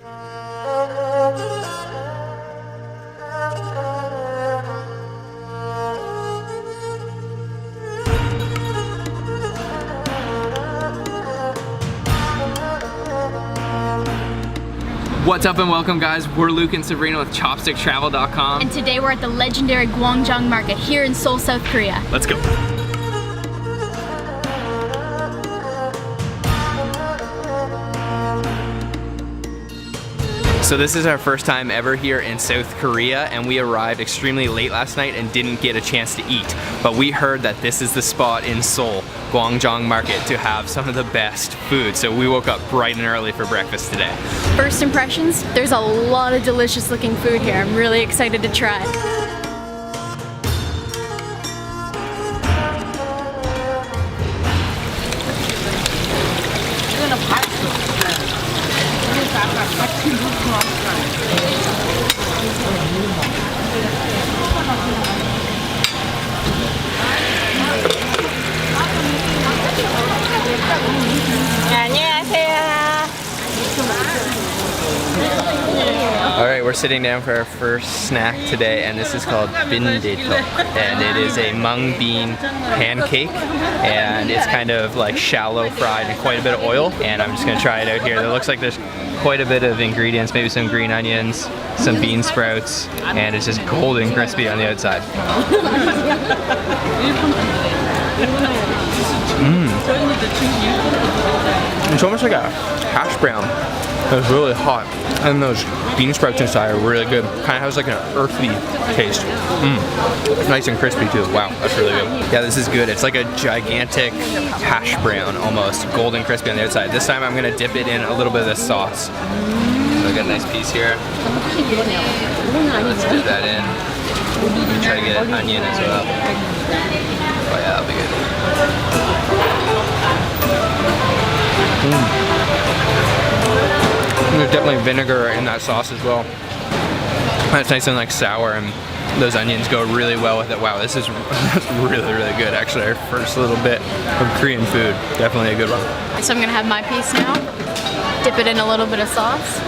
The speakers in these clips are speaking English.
What's up and welcome, guys. We're Luke and Sabrina with ChopstickTravel.com. And today we're at the legendary Gwangjang Market here in Seoul, South Korea. Let's go. So this is our first time ever here in South Korea, and we arrived extremely late last night and didn't get a chance to eat. But we heard that this is the spot in Seoul, Gwangjang Market, to have some of the best food. So we woke up bright and early for breakfast today. First impressions, there's a lot of delicious looking food here. I'm really excited to try. Alright, we're sitting down for our first snack today, and this is called bindaetok, and it is a mung bean pancake, and it's kind of like shallow fried in quite a bit of oil, and I'm just going to try it out here. It looks like there's quite a bit of ingredients, maybe some green onions, some bean sprouts, and it's just golden crispy on the outside. It's almost like a hash brown. It's really hot, and those bean sprouts inside are really good. Kind of has like an earthy taste. Nice and crispy too. Wow, that's really good. Yeah, this is good. It's like a gigantic hash brown almost, golden crispy on the outside. This time I'm gonna dip it in a little bit of the sauce. So I got a nice piece here. Let's dip that in. Let me try to get an onion as well. Oh yeah, that'll be good. There's definitely vinegar in that sauce as well. It's nice and like sour, and those onions go really well with it. Wow, this is really, really good. Actually, our first little bit of Korean food. Definitely a good one. So I'm gonna have my piece now. Dip it in a little bit of sauce.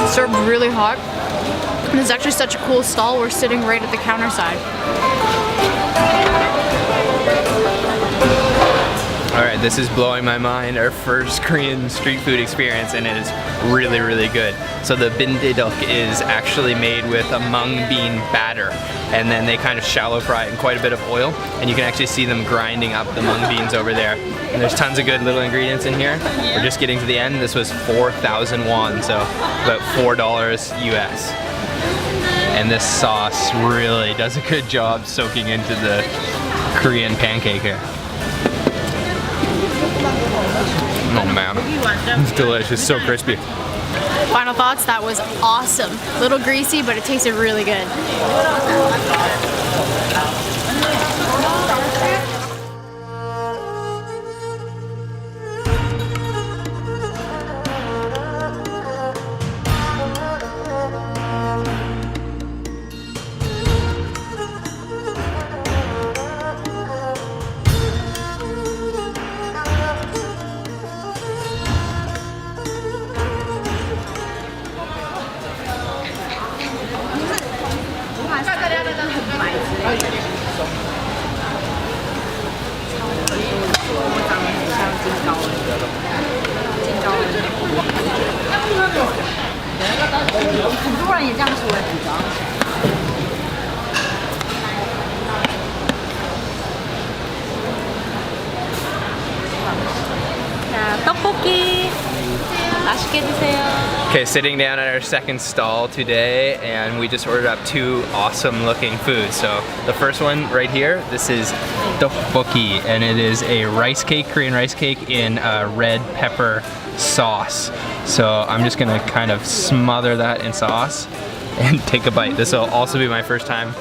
It's served really hot. And it's actually such a cool stall. We're sitting right at the counter side. Alright, this is blowing my mind. Our first Korean street food experience, and it is really, really good. So the bindaetok is actually made with a mung bean batter, and then they kind of shallow fry it in quite a bit of oil, and you can actually see them grinding up the mung beans over there. And there's tons of good little ingredients in here. We're just getting to the end. This was 4,000 won, so about $4 US. And this sauce really does a good job soaking into the Korean pancake here. Oh man, it's delicious, so crispy. Final thoughts, that was awesome. A little greasy, but it tasted really good. 떡볶이 맛있게 드세요. Okay, sitting down at our second stall today, and we just ordered up two awesome looking foods. So the first one right here, this is tteokbokki, and it is a rice cake, Korean rice cake in red pepper sauce. So I'm just gonna kind of smother that in sauce and take a bite. This will also be my first time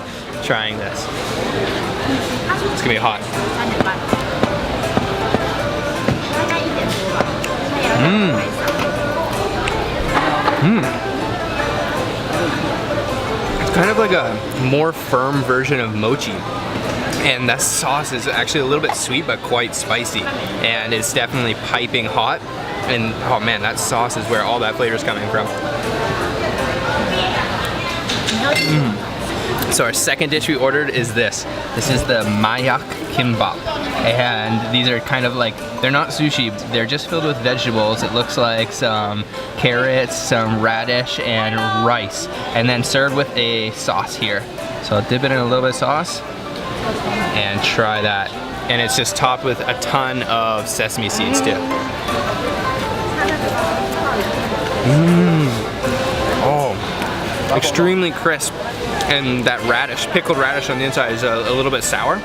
trying this. It's gonna be hot. It's kind of like a more firm version of mochi. And the sauce is actually a little bit sweet but quite spicy, and it's definitely piping hot. And oh man, that sauce is where all that flavor is coming from. So our second dish we ordered is this. This is the mayak kimbap. And these are kind of like, they're not sushi, they're just filled with vegetables. It looks like some carrots, some radish, and rice. And then served with a sauce here. So I'll dip it in a little bit of sauce and try that. And it's just topped with a ton of sesame seeds too. Oh, extremely crisp. And that radish, pickled radish on the inside is a little bit sour.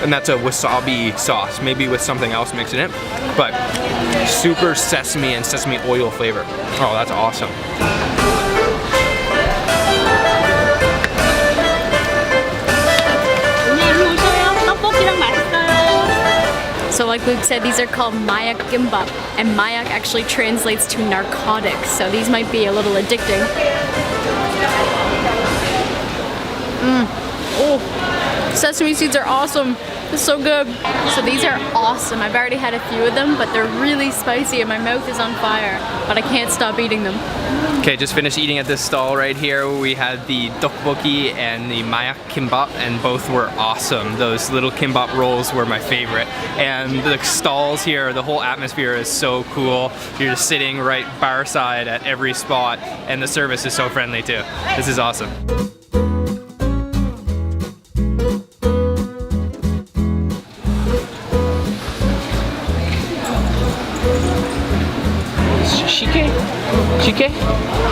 And that's a wasabi sauce, maybe with something else mixed in it. But super sesame and sesame oil flavor. Oh, that's awesome. So like Luke said, these are called mayak gimbap, and mayak actually translates to narcotics, so these might be a little addicting. Oh, sesame seeds are awesome. It's so good. So these are awesome. I've already had a few of them, but they're really spicy and my mouth is on fire, but I can't stop eating them. Okay, just finished eating at this stall right here. We had the tteokbokki and the mayak kimbap, and both were awesome. Those little kimbap rolls were my favorite. And the stalls here, the whole atmosphere is so cool. You're just sitting right bar side at every spot, and the service is so friendly too. This is awesome. Shike?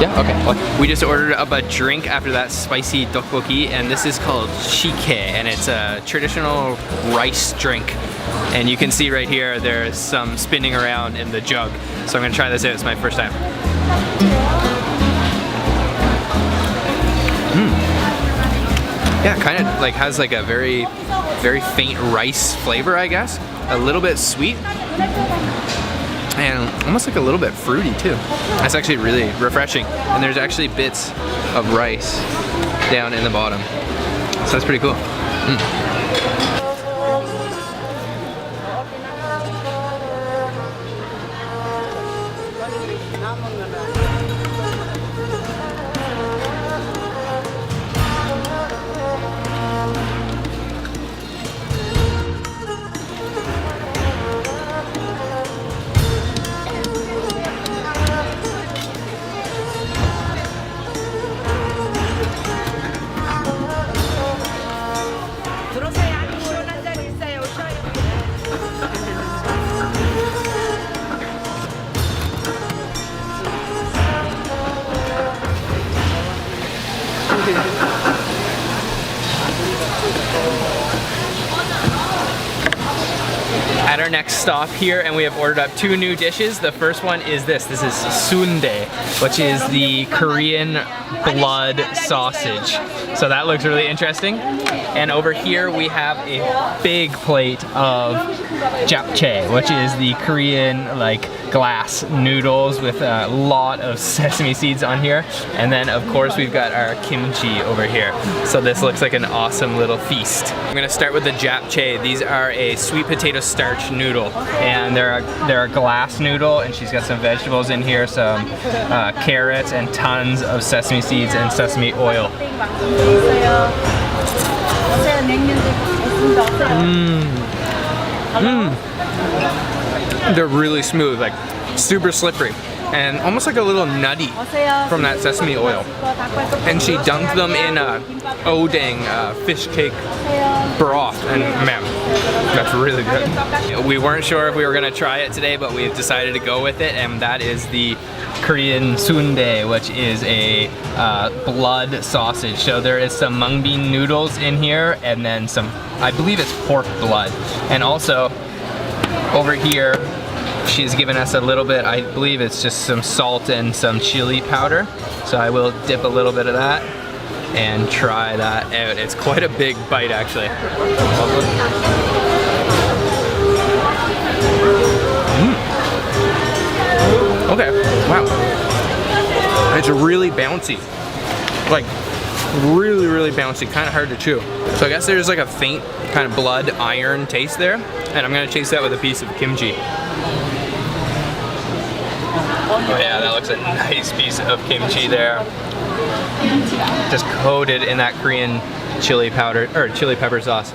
Yeah, okay. We just ordered up a drink after that spicy tteokbokki, and this is called shike, and it's a traditional rice drink. And you can see right here, there's some spinning around in the jug. So I'm gonna try this out, it's my first time. Yeah, kind of like has like a very faint rice flavor, I guess. A little bit sweet. And almost like a little bit fruity too. That's actually really refreshing. And there's actually bits of rice down in the bottom. So that's pretty cool. At our next stop here, and we have ordered up 2 new dishes. The first one is this. This is sundae, which is the Korean blood sausage. So that looks really interesting. And over here we have a big plate of japchae, which is the Korean like glass noodles with a lot of sesame seeds on here. And then of course we've got our kimchi over here. So this looks like an awesome little feast. I'm gonna start with the japchae. These are a sweet potato starch noodle, and they're a glass noodle, and she's got some vegetables in here, some carrots, and tons of sesame seeds and sesame oil. They're really smooth, like super slippery, and almost like a little nutty from that sesame oil. And she dunked them in odang fish cake broth, and man, that's really good. We weren't sure if we were gonna try it today, but we've decided to go with it, and that is the Korean sundae, which is a blood sausage. So there is some mung bean noodles in here, and then some, I believe it's pork blood. And also, over here, she's given us a little bit, I believe it's just some salt and some chili powder. So I will dip a little bit of that and try that out. It's quite a big bite, actually. Okay, wow. It's really bouncy. Like, Really, really bouncy, kind of hard to chew. So I guess there's like a faint kind of blood iron taste there, and I'm gonna chase that with a piece of kimchi. Oh yeah, that looks a nice piece of kimchi there. Just coated in that Korean chili powder, or chili pepper sauce.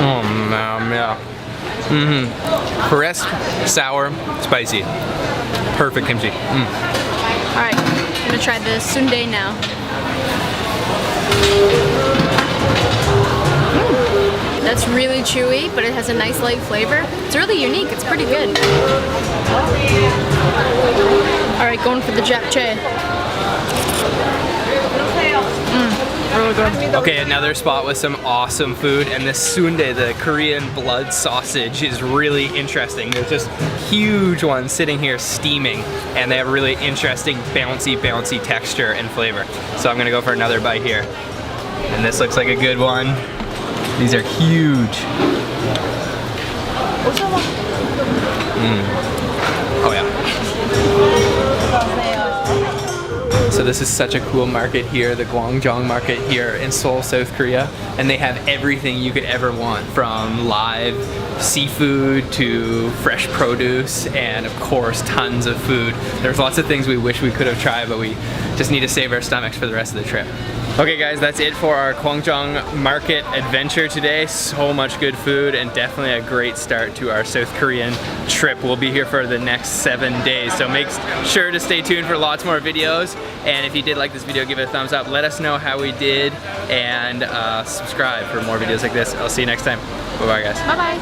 Oh man, yeah. Crisp, sour, spicy. Perfect kimchi. Alright, I'm gonna try the sundae now. That's really chewy, but it has a nice light flavor. It's really unique, it's pretty good. Alright, going for the japchae. Really good. Okay, another spot with some awesome food, and this sundae, the Korean blood sausage, is really interesting. There's just huge ones sitting here steaming, and they have really interesting bouncy texture and flavor. So I'm gonna go for another bite here. And this looks like a good one. These are huge. Oh yeah. So this is such a cool market here, the Gwangjong market here in Seoul, South Korea. And they have everything you could ever want, from live seafood to fresh produce, and of course tons of food. There's lots of things we wish we could have tried, but we just need to save our stomachs for the rest of the trip. Okay guys, that's it for our Gwangjong market adventure today. So much good food, and definitely a great start to our South Korean trip. We'll be here for the next 7 days, so make sure to stay tuned for lots more videos. And if you did like this video, give it a thumbs up. Let us know how we did, and subscribe for more videos like this. I'll see you next time. Bye bye guys. Bye bye.